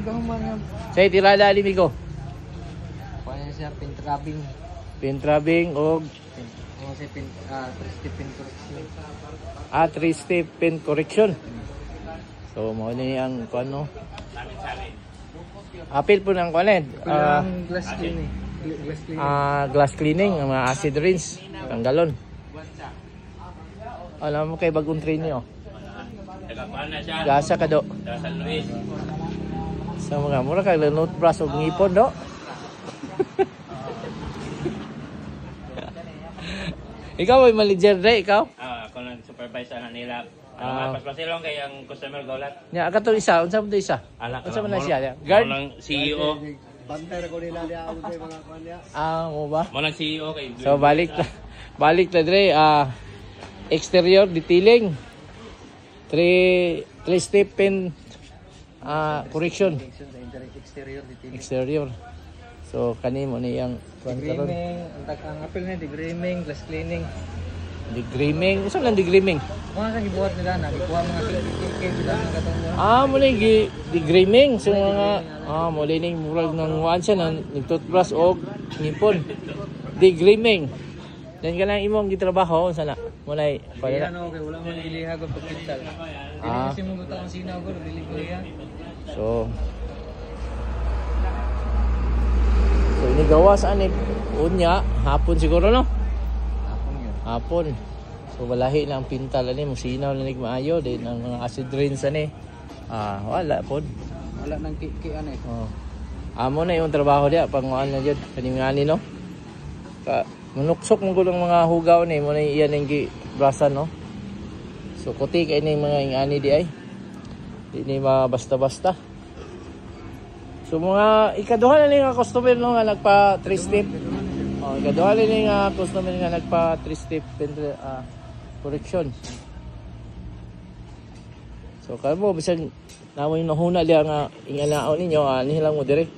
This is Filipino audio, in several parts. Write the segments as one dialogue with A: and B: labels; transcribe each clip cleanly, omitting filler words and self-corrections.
A: gahuman nga.
B: Sa tirada alimigo.
A: Kuha niya siya pintrabing.
B: Pintrabing o
A: Ano siya three-step correction.
B: 3-step pin correction. So mo ni ang kuno. Apil po ng kuno.
A: Glass cleaning.
B: Glass cleaning, mga acid rinse, tanggalon. Alam mo kay bagong training oh. Gasa ka do.
C: San Luis.
B: Sa mga mura kay lanot brush og ngipon do. Ikaw ay manager day ikaw?
C: Ako lang supervise na nila. Paspasilong kay ang customer golat.
B: Nya kato isa, unsa man to isa? Unsa man na siya? Guard.
C: Mo lang CEO.
A: Bantay ra ko nila dia ako sa mga kuan niya.
B: Mo ba?
C: Mo lang CEO kay.
B: So balik na dre exterior detailing. 3-step pin correction.
A: Exterior detailing.
B: Exterior. So kani mo ni ang
A: Degreaming, ang apil niya degreaming, glass cleaning.
B: Degreaming, unsa man degreaming?
A: Mga sa gibuhat nila na gikuha mga kike sila ng katong.
B: Muli degreaming so mga muli ning murag nang kuan siya nang toothbrush og ngipon. Degreaming. Dan ka lang imong gitrabaho unsa na? Mulay
A: Kaya ano kay wala man gilihag og pagpintal. Dili kasi mo buta ang sinaw ko dili ko ya.
B: So ini gawas ani unya hapon siguro no? Hapon. So walahi na ang pintal ani musinaw na nig maayo din ang mga acid rinse ani. Wala pod.
A: Wala nang kiki ano eh.
B: Amo na yung trabaho dia panguan na jud kaningani no. Manuksok mo gulong mga hugaw ni mo na iyan ning gibrasan no. So kuti kay ni mga ingani di ay. Di ni basta-basta. So mga ikaduha na ni nga customer no nga nagpa 3-step. Ikaduha na ni nga customer nga nagpa 3-step correction. So kamo bisan naway nahuna dia nga inganaon ninyo nilang mo dire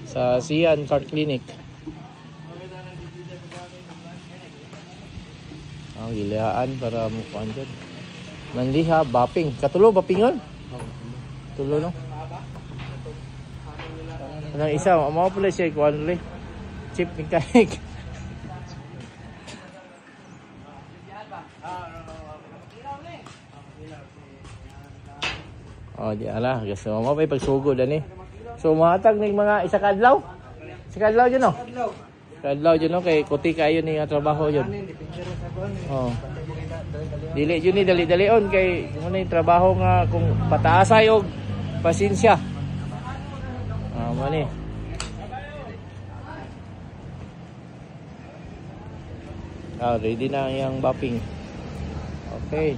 B: sa Sian Car Clinic. Ang gilaan para mo kuan dyan. Manliha baping. Katulo bapingon? Tulo no. Anong isa, mao pala siya kuan ri. Chip mechanic. Di ala, gusto mo pa pagsugod ani. So mahatag ning mga isa ka adlaw. Isa ka adlaw jud no. Kadlaw jud no kay kuti kayo ni nga trabaho jud. Dili jud ni dali-dalion kay mo ni trabaho nga kung pataasay og pasensya. Mani. Ready na ang bapping. Okay.